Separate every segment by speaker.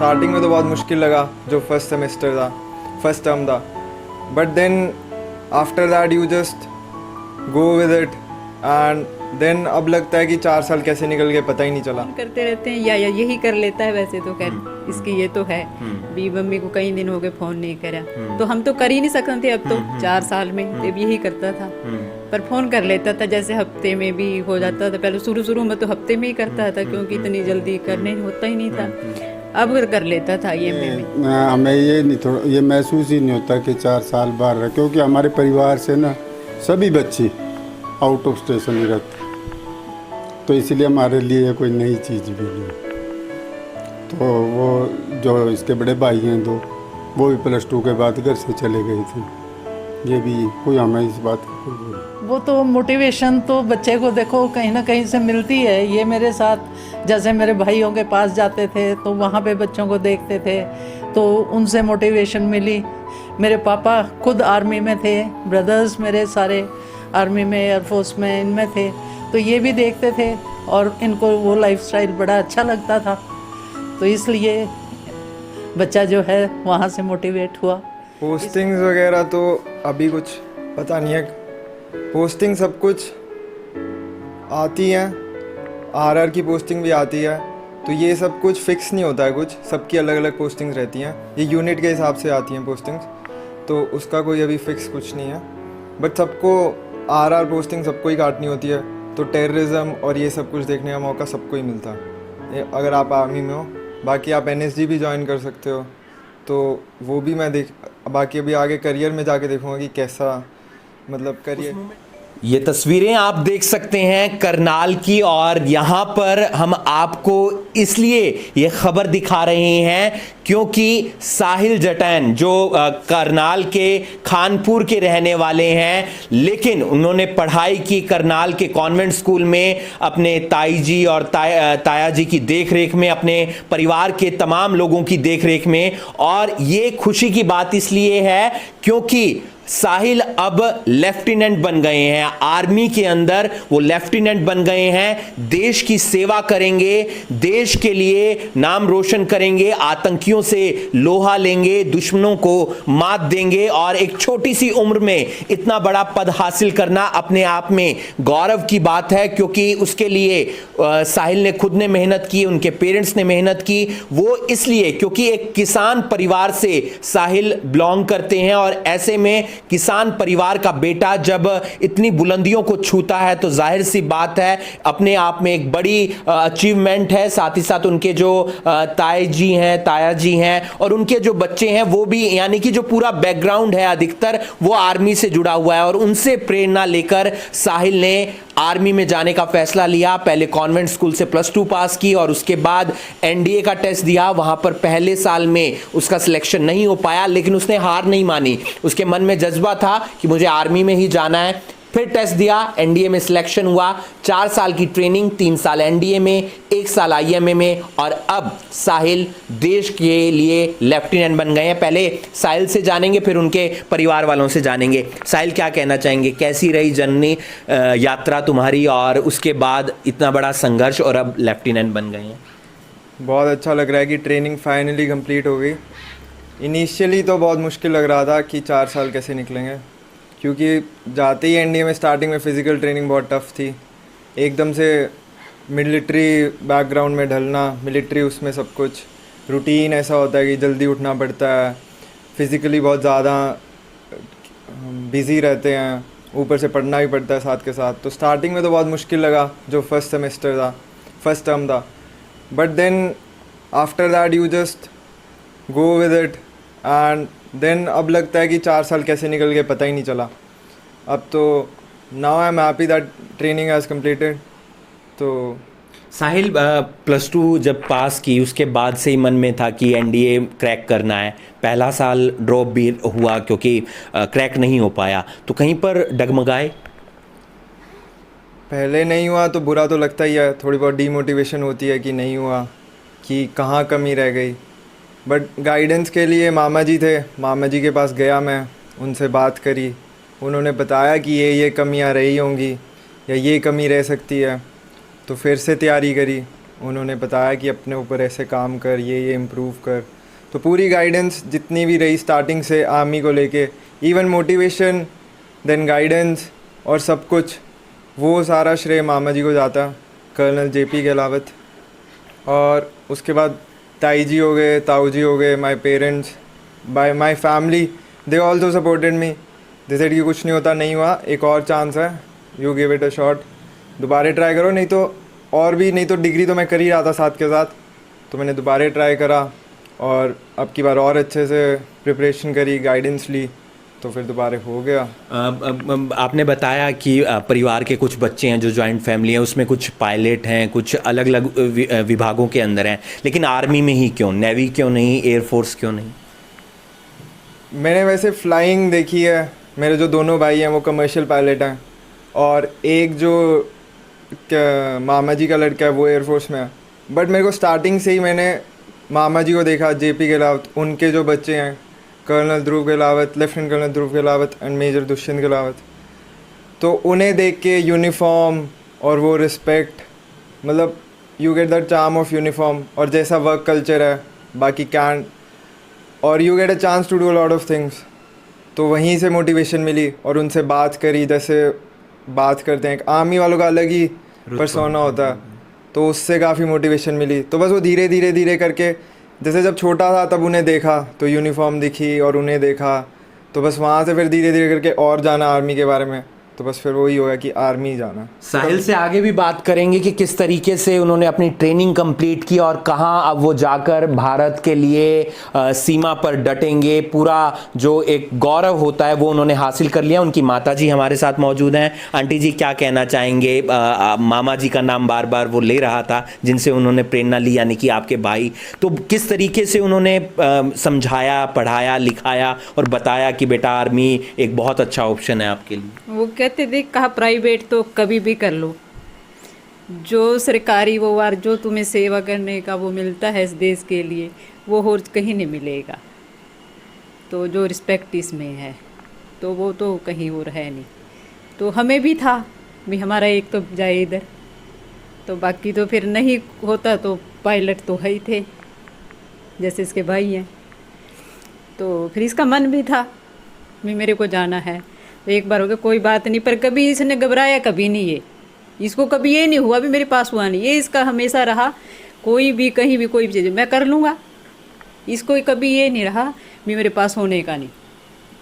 Speaker 1: Starting में तो बहुत मुश्किल लगा जो फर्स्ट सेमेस्टर था, फर्स्ट टर्म था, but then after that you just go with it and then अब लगता है कि 4 साल कैसे निकल गए पता ही नहीं चला।
Speaker 2: करते रहते हैं या यही कर लेता है। वैसे तो खैर इसकी ये तो है भी, मम्मी को कई दिन हो गए फ़ोन नहीं करा, तो हम तो कर ही नहीं सकते थे अब तो 4 साल में, तब यही करता था। पर फ़ोन कर लेता था, जैसे हफ्ते में भी हो जाता था। पहले शुरू में तो हफ्ते में ही करता था, क्योंकि इतनी जल्दी करने होता ही नहीं था। अब कर लेता था ये में।
Speaker 3: हमें ये नहीं, थोड़ा ये महसूस ही नहीं होता कि 4 साल बाहर रहे, क्योंकि हमारे परिवार से ना सभी बच्चे आउट ऑफ स्टेशन ही रहते, तो इसलिए हमारे लिए ये कोई नई चीज़ भी नहीं। तो वो जो इसके बड़े भाई हैं दो, वो भी +2 के बाद घर से चले गए थे। ये भी कोई हमें इस बात का कोई
Speaker 4: वो तो मोटिवेशन तो बच्चे को देखो कहीं ना कहीं से मिलती है। ये मेरे साथ जैसे मेरे भाइयों के पास जाते थे तो वहाँ पे बच्चों को देखते थे, तो उनसे मोटिवेशन मिली। मेरे पापा खुद आर्मी में थे, ब्रदर्स मेरे सारे आर्मी में, एयरफोर्स में, इनमें थे, तो ये भी देखते थे और इनको वो लाइफस्टाइल बड़ा अच्छा लगता था, तो इसलिए बच्चा जो है वहाँ से मोटिवेट हुआ।
Speaker 1: पोस्टिंग्स वगैरह तो अभी कुछ पता नहीं है, पोस्टिंग सब कुछ आती हैं, आरआर की पोस्टिंग भी आती है, तो ये सब कुछ फिक्स नहीं होता है, कुछ सबकी अलग अलग पोस्टिंग्स रहती हैं, ये यूनिट के हिसाब से आती हैं पोस्टिंग्स, तो उसका कोई अभी फिक्स कुछ नहीं है। बट सबको आरआर पोस्टिंग सबको ही काटनी होती है, तो टेररिज्म और ये सब कुछ देखने का मौका सबको ही मिलता है अगर आप आर्मी में हो। बाकी आप एनएसजी भी ज्वाइन कर सकते हो, तो वो भी मैं बाकी अभी आगे करियर में जाके देखूँगा कि कैसा मतलब करियर।
Speaker 5: ये तस्वीरें आप देख सकते हैं करनाल की, और यहाँ पर हम आपको इसलिए ये खबर दिखा रहे हैं क्योंकि साहिल जटैन जो करनाल के खानपुर के रहने वाले हैं, लेकिन उन्होंने पढ़ाई की करनाल के कॉन्वेंट स्कूल में अपने ताई जी और ताया जी की देखरेख में, अपने परिवार के तमाम लोगों की देखरेख में। और ये खुशी की बात इसलिए है क्योंकि साहिल अब लेफ्टिनेंट बन गए हैं, आर्मी के अंदर वो लेफ्टिनेंट बन गए हैं। देश की सेवा करेंगे, देश के लिए नाम रोशन करेंगे, आतंकियों से लोहा लेंगे, दुश्मनों को मात देंगे, और एक छोटी सी उम्र में इतना बड़ा पद हासिल करना अपने आप में गौरव की बात है, क्योंकि उसके लिए साहिल ने खुद ने मेहनत की, उनके पेरेंट्स ने मेहनत की। वो इसलिए क्योंकि एक किसान परिवार से साहिल बिलोंग करते हैं, और ऐसे में किसान परिवार का बेटा जब इतनी बुलंदियों को छूता है तो जाहिर सी बात है अपने आप में एक बड़ी अचीवमेंट है। साथ ही साथ उनके जो ताया जी हैं और उनके जो बच्चे हैं वो भी, यानी कि जो पूरा बैकग्राउंड है अधिकतर वो आर्मी से जुड़ा हुआ है, और उनसे प्रेरणा लेकर साहिल ने आर्मी में जाने का फैसला लिया। पहले कॉन्वेंट स्कूल से +2 पास की और उसके बाद एनडीए का टेस्ट दिया। वहां पर पहले साल में उसका सिलेक्शन नहीं हो पाया, लेकिन उसने हार नहीं मानी। उसके मन में जज्बा था कि मुझे आर्मी में ही जाना है। फिर टेस्ट दिया, एनडीए में सिलेक्शन हुआ। 4 साल की ट्रेनिंग, 3 साल एनडीए में, 1 साल आईएमए में, और अब साहिल देश के लिए लेफ्टिनेंट बन गए हैं। पहले साहिल से जानेंगे, फिर उनके परिवार वालों से जानेंगे। साहिल, क्या कहना चाहेंगे, कैसी रही जननी यात्रा तुम्हारी, और उसके बाद इतना बड़ा संघर्ष और अब लेफ्टिनेंट बन गए हैं?
Speaker 1: बहुत अच्छा लग रहा है कि ट्रेनिंग फाइनली कंप्लीट हो गई। इनिशियली तो बहुत मुश्किल लग रहा था कि 4 साल कैसे निकलेंगे, क्योंकि जाते ही एनडीए में स्टार्टिंग में फ़िज़िकल ट्रेनिंग बहुत टफ़ थी। एकदम से मिलिट्री बैकग्राउंड में ढलना, मिलिट्री उसमें सब कुछ रूटीन ऐसा होता है कि जल्दी उठना पड़ता है, फ़िज़िकली बहुत ज़्यादा बिज़ी रहते हैं, ऊपर से पढ़ना भी पड़ता है साथ के साथ। तो स्टार्टिंग में तो बहुत मुश्किल लगा जो फर्स्ट सेमेस्टर था, फर्स्ट टर्म था, but then after that you just go with it and then अब लगता है कि 4 साल कैसे निकल गए पता ही नहीं चला। अब तो now I am happy that training has completed. तो
Speaker 5: साहिल, +2 जब पास की उसके बाद से ही मन में था कि एनडीए क्रैक करना है। पहला साल ड्रॉप भी हुआ क्योंकि क्रैक नहीं हो पाया, तो कहीं पर डगमगाए?
Speaker 1: पहले नहीं हुआ तो बुरा तो लगता ही है, थोड़ी बहुत डीमोटिवेशन होती है कि नहीं हुआ, कि कहाँ कमी रह गई। बट गाइडेंस के लिए मामा जी थे, मामा जी के पास गया मैं, उनसे बात करी, उन्होंने बताया कि ये कमियां रही होंगी या ये कमी रह सकती है, तो फिर से तैयारी करी उन्होंने बताया कि अपने ऊपर ऐसे काम कर, ये इम्प्रूव कर। तो पूरी गाइडेंस जितनी भी रही स्टार्टिंग से आर्मी को लेके, इवन मोटिवेशन, देन गाइडेंस और सब कुछ, वो सारा श्रेय मामा जी को जाता, कर्नल JP गहलावत। और उसके बाद ताई जी हो गए, ताऊ जी हो गए, my parents, by my family, they also supported me. They said कि कुछ नहीं होता, नहीं हुआ, एक और चांस है, you give it a shot, दोबारा ट्राई करो, नहीं तो और भी, नहीं तो डिग्री तो मैं कर ही रहा था साथ के साथ, तो मैंने दोबारा ट्राई करा और अब की बार और अच्छे से प्रिपरेशन करी, गाइडेंस ली, तो फिर दोबारा हो गया।
Speaker 5: आपने बताया कि परिवार के कुछ बच्चे हैं जो जॉइंट फैमिली है, उसमें कुछ पायलट हैं, कुछ अलग अलग विभागों के अंदर हैं, लेकिन आर्मी में ही क्यों? नेवी क्यों नहीं? एयरफोर्स क्यों नहीं?
Speaker 1: मैंने वैसे फ्लाइंग देखी है, मेरे जो दोनों भाई हैं वो कमर्शियल पायलट हैं, और एक जो मामा जी का लड़का है वो एयरफोर्स में है। बट मेरे को स्टार्टिंग से ही मैंने मामा जी को देखा, JP गहलावत, उनके जो बच्चे हैं, colonel Dhruv Gahlawat, lieutenant colonel Dhruv Gahlawat and major Dushyant Gahlawat, तो उन्हें देख के यूनिफॉर्म और वो रिस्पेक्ट, मतलब you get that charm of uniform, और जैसा वर्क कल्चर है बाकी कैंट, और you get a chance to do a lot of things. तो वहीं से मोटिवेशन मिली और उनसे बात करी, जैसे बात करते हैं, आर्मी वालों का अलग ही पर्सोना होता है, तो उससे काफ़ी मोटिवेशन मिली। तो बस वो धीरे धीरे धीरे करके, जैसे जब छोटा था तब उन्हें देखा तो यूनिफॉर्म दिखी और उन्हें देखा, तो बस वहाँ से फिर धीरे धीरे करके और जाना आर्मी के बारे में, तो बस फिर वही होगा कि आर्मी जाना।
Speaker 5: साहिल से आगे भी बात करेंगे कि किस तरीके से उन्होंने अपनी ट्रेनिंग कंप्लीट की और कहाँ अब वो जाकर भारत के लिए सीमा पर डटेंगे। पूरा जो एक गौरव होता है वो उन्होंने हासिल कर लिया। उनकी माता जी हमारे साथ मौजूद हैं। आंटी जी क्या कहना चाहेंगे? मामा जी का नाम बार बार वो ले रहा था जिनसे उन्होंने प्रेरणा ली, यानी कि आपके भाई, तो किस तरीके से उन्होंने समझाया, पढ़ाया, लिखाया और बताया कि बेटा आर्मी एक बहुत अच्छा ऑप्शन है आपके लिए?
Speaker 2: वो कहते थे, कहा प्राइवेट तो कभी भी कर लो, जो सरकारी वो वार जो तुम्हें सेवा करने का वो मिलता है इस देश के लिए, वो और कहीं नहीं मिलेगा। तो जो रिस्पेक्ट इसमें है तो वो तो कहीं और है नहीं। तो हमें भी था भी हमारा एक तो जाए इधर, तो बाकी तो फिर नहीं होता तो पायलट तो है ही थे, जैसे इसके भाई हैं। तो फिर इसका मन भी था भी मेरे को जाना है। एक बार हो गया, कोई बात नहीं, पर कभी इसने घबराया कभी नहीं। ये इसको कभी ये नहीं हुआ भी मेरे पास हुआ नहीं, ये इसका हमेशा रहा, कोई भी कहीं भी कोई भी चीज़ मैं कर लूँगा, इसको कभी ये नहीं रहा भी मेरे पास होने का नहीं,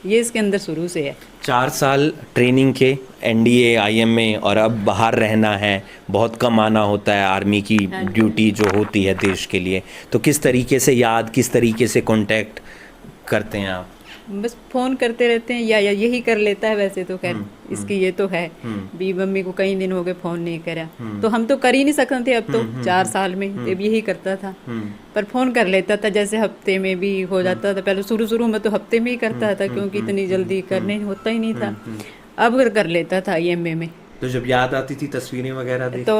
Speaker 2: ये इसके अंदर शुरू से है।
Speaker 5: 4 साल ट्रेनिंग के, NDA IMA, और अब बाहर रहना है, बहुत कम आना होता है, आर्मी की ड्यूटी जो होती है देश के लिए, तो किस तरीके से याद, किस तरीके से कांटेक्ट करते हैं आप?
Speaker 2: बस फ़ोन करते रहते हैं, या यही कर लेता है वैसे तो खैर इसकी ये तो है भी, मम्मी को कई दिन हो गए फ़ोन नहीं करा, तो हम तो कर ही नहीं सकते थे अब तो 4 साल में, अब यही करता था। पर फ़ोन कर लेता था, जैसे हफ्ते में भी हो जाता था, पहले शुरू में तो हफ्ते में ही करता था क्योंकि इतनी जल्दी करने होता ही नहीं था, अब कर लेता था IMA में।
Speaker 5: तो जब याद आती थी तस्वीरें वगैरह देखते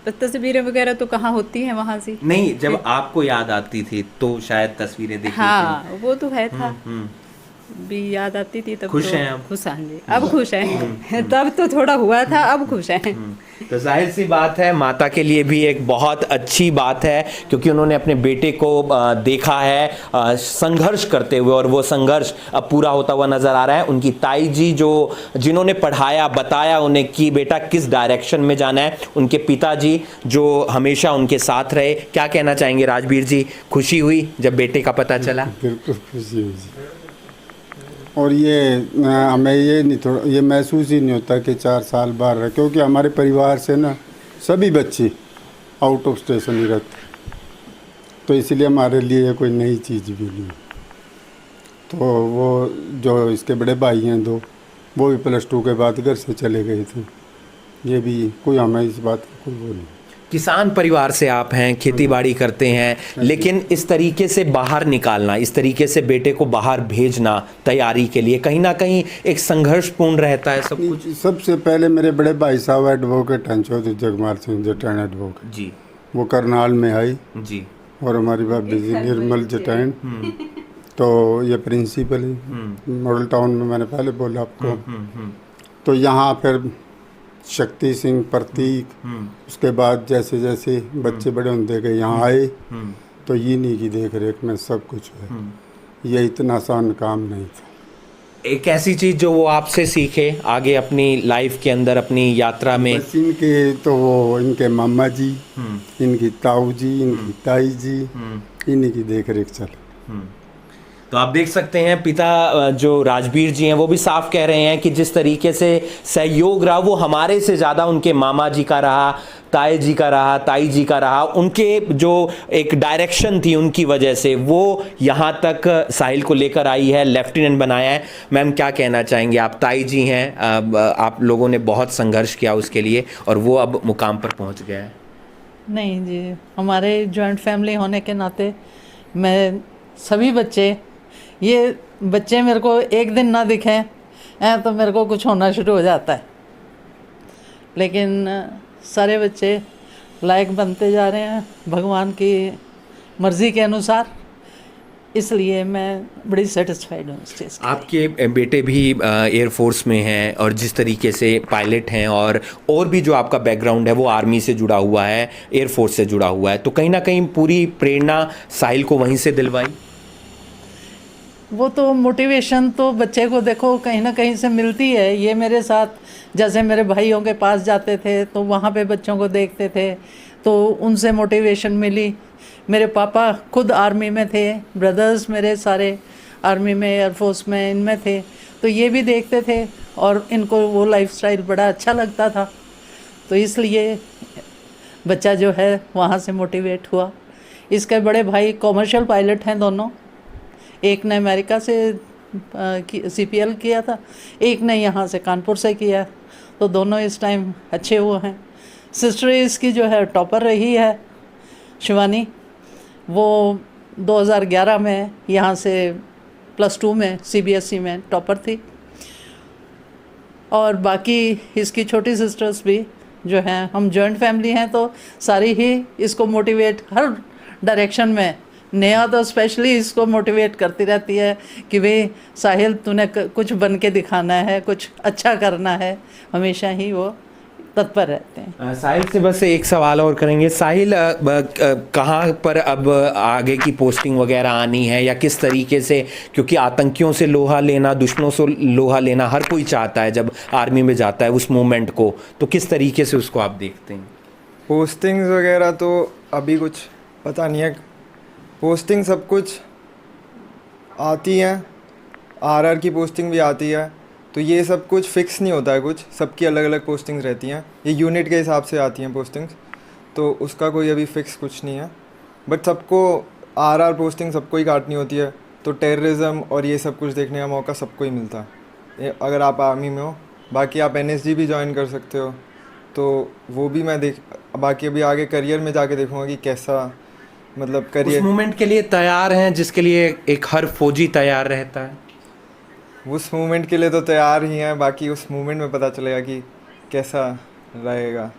Speaker 2: तो तस्वीरें वगैरह तो कहाँ होती हैं वहाँ से?
Speaker 5: नहीं, जब आपको याद आती थी तो शायद तस्वीरें देखी
Speaker 2: हाँ वो तो है था, भी याद आती थी तब।
Speaker 5: खुश
Speaker 2: तो
Speaker 5: हैं अब?
Speaker 2: खुश हैं, अब खुश हैं। तब तो थोड़ा हुआ था, अब खुश हैं।
Speaker 5: तो जाहिर सी बात है, माता के लिए भी एक बहुत अच्छी बात है क्योंकि उन्होंने अपने बेटे को देखा है संघर्ष करते हुए, और वो संघर्ष अब पूरा होता हुआ नजर आ रहा है। उनकी ताई जी जिन्होंने पढ़ाया, बताया उन्हें कि बेटा किस डायरेक्शन में जाना है, उनके पिताजी जो हमेशा उनके साथ रहे। क्या कहना चाहेंगे राजवीर जी? खुशी हुई जब बेटे का पता चला?
Speaker 3: बिल्कुल खुशी हुई जी। और ये हमें ये नहीं, थोड़ा ये महसूस ही नहीं होता कि 4 साल बाहर रहे, क्योंकि हमारे परिवार से ना सभी बच्चे आउट ऑफ स्टेशन ही रहते, तो इसलिए हमारे लिए ये कोई नई चीज़ भी नहीं। तो वो जो इसके बड़े भाई हैं 2, वो भी +2 के बाद घर से चले गए थे। ये भी कोई हमें इस बात का कोई वो नहीं।
Speaker 5: किसान परिवार से आप हैं, खेती बाड़ी करते हैं, लेकिन इस तरीके से बाहर निकालना, इस तरीके से बेटे को बाहर भेजना तैयारी के लिए कहीं ना कहीं एक संघर्षपूर्ण रहता है सब कुछ।
Speaker 3: सबसे पहले मेरे बड़े भाई साहब एडवोकेट हैं, चौधरी जगमाल सिंह जटैन एडवोकेट
Speaker 5: जी, वो
Speaker 3: करनाल में आई
Speaker 5: जी,
Speaker 3: और हमारी भाभी जी निर्मल जटैन, तो ये प्रिंसिपल है मॉडल टाउन में, मैंने पहले बोला आपको। तो यहाँ फिर शक्ति सिंह, प्रतीक, उसके बाद जैसे जैसे बच्चे बड़े होते गए यहाँ आए तो इन्हीं की देख रेख में सब कुछ है। ये इतना आसान काम नहीं था।
Speaker 5: एक ऐसी चीज जो वो आपसे सीखे आगे अपनी लाइफ के अंदर, अपनी यात्रा में।
Speaker 3: बस इनके तो वो इनके मामा जी, इनकी ताऊ जी, इनकी ताई जी, इन्हीं की देख रेख चले।
Speaker 5: तो आप देख सकते हैं पिता जो राजबीर जी हैं वो भी साफ कह रहे हैं कि जिस तरीके से सहयोग रहा वो हमारे से ज़्यादा उनके मामा जी का रहा, ताए जी का रहा, ताई जी का रहा। उनके जो एक डायरेक्शन थी उनकी वजह से वो यहाँ तक साहिल को लेकर आई है, लेफ्टिनेंट बनाया है। मैम क्या कहना चाहेंगे? आप ताई जी हैं, आप लोगों ने बहुत संघर्ष किया उसके लिए और वो अब मुकाम पर पहुँच गया है।
Speaker 4: नहीं जी, हमारे जॉइंट फैमिली होने के नाते मैं सभी बच्चे, ये बच्चे मेरे को एक दिन ना दिखें तो मेरे को कुछ होना शुरू हो जाता है, लेकिन सारे बच्चे लायक बनते जा रहे हैं भगवान की मर्ज़ी के अनुसार, इसलिए मैं बड़ी सेटिस्फाइड हूँ इस चीज़।
Speaker 5: आपके बेटे भी एयरफोर्स में हैं और जिस तरीके से पायलट हैं और भी जो आपका बैकग्राउंड है वो आर्मी से जुड़ा हुआ है, एयरफोर्स से जुड़ा हुआ है, तो कहीं ना कहीं पूरी प्रेरणा साहिल को वहीं से दिलवाई?
Speaker 4: वो तो मोटिवेशन तो बच्चे को देखो कहीं ना कहीं से मिलती है। ये मेरे साथ जैसे मेरे भाइयों के पास जाते थे तो वहाँ पे बच्चों को देखते थे तो उनसे मोटिवेशन मिली। मेरे पापा खुद आर्मी में थे, ब्रदर्स मेरे सारे आर्मी में, एयरफोर्स में, इनमें थे, तो ये भी देखते थे और इनको वो लाइफस्टाइल बड़ा अच्छा लगता था, तो इसलिए बच्चा जो है वहाँ से मोटिवेट हुआ। इसके बड़े भाई कॉमर्शियल पायलट हैं दोनों, एक ने अमेरिका से CPL किया था, एक ने यहाँ से कानपुर से किया, तो दोनों इस टाइम अच्छे हुए हैं। सिस्टर इसकी जो है टॉपर रही है शिवानी, वो 2011 में यहाँ से +2 में CBSE में टॉपर थी, और बाकी इसकी छोटी सिस्टर्स भी जो हैं, हम जॉइंट फैमिली हैं तो सारी ही इसको मोटिवेट हर डायरेक्शन में, नेहा तो स्पेशली इसको मोटिवेट करती रहती है कि भाई साहिल तूने कुछ बन के दिखाना है, कुछ अच्छा करना है, हमेशा ही वो तत्पर रहते हैं।
Speaker 5: साहिल से बस एक सवाल और करेंगे। साहिल कहाँ पर अब आगे की पोस्टिंग वगैरह आनी है या किस तरीके से, क्योंकि आतंकियों से लोहा लेना, दुश्मनों से लोहा लेना हर कोई चाहता है जब आर्मी में जाता है उस मूवमेंट को, तो किस तरीके से उसको आप देखते हैं?
Speaker 1: पोस्टिंग्स वगैरह तो अभी कुछ पता नहीं है। पोस्टिंग सब कुछ आती हैं, RR की पोस्टिंग भी आती है, तो ये सब कुछ फिक्स नहीं होता है, कुछ सबकी अलग अलग पोस्टिंग्स रहती हैं, ये यूनिट के हिसाब से आती हैं पोस्टिंग्स, तो उसका कोई अभी फिक्स कुछ नहीं है। बट सबको RR पोस्टिंग सबको ही काटनी होती है, तो टेररिज्म और ये सब कुछ देखने का मौका सबको ही मिलता है अगर आप आर्मी में हो। बाकी आप NSG भी ज्वाइन कर सकते हो, तो वो भी मैं बाकी अभी आगे करियर में जाके देखूँगा कि कैसा मतलब करियर।
Speaker 5: उस मूवमेंट के लिए तैयार हैं जिसके लिए एक हर फौजी तैयार रहता है?
Speaker 1: उस मूवमेंट के लिए तो तैयार ही हैं, बाकी उस मूवमेंट में पता चलेगा कि कैसा रहेगा।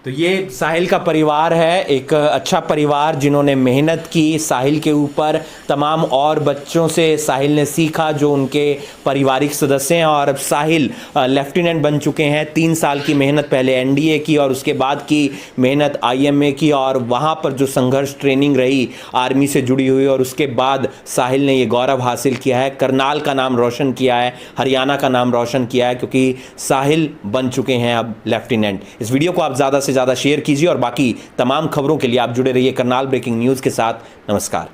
Speaker 5: तो ये साहिल का परिवार है, एक अच्छा परिवार जिन्होंने मेहनत की साहिल के ऊपर, तमाम और बच्चों से साहिल ने सीखा जो उनके पारिवारिक सदस्य हैं, और अब साहिल लेफ्टिनेंट बन चुके हैं। 3 साल की मेहनत, पहले NDA की और उसके बाद की मेहनत IMA की, और वहाँ पर जो संघर्ष ट्रेनिंग रही आर्मी से जुड़ी हुई, और उसके बाद साहिल ने ये गौरव हासिल किया है, करनाल का नाम रोशन किया है, हरियाणा का नाम रोशन किया है, क्योंकि साहिल बन चुके हैं अब लेफ्टिनेंट। इस वीडियो को आप ज़्यादा से ज़्यादा शेयर कीजिए और बाकी तमाम खबरों के लिए आप जुड़े रहिए करनाल ब्रेकिंग न्यूज़ के साथ। नमस्कार।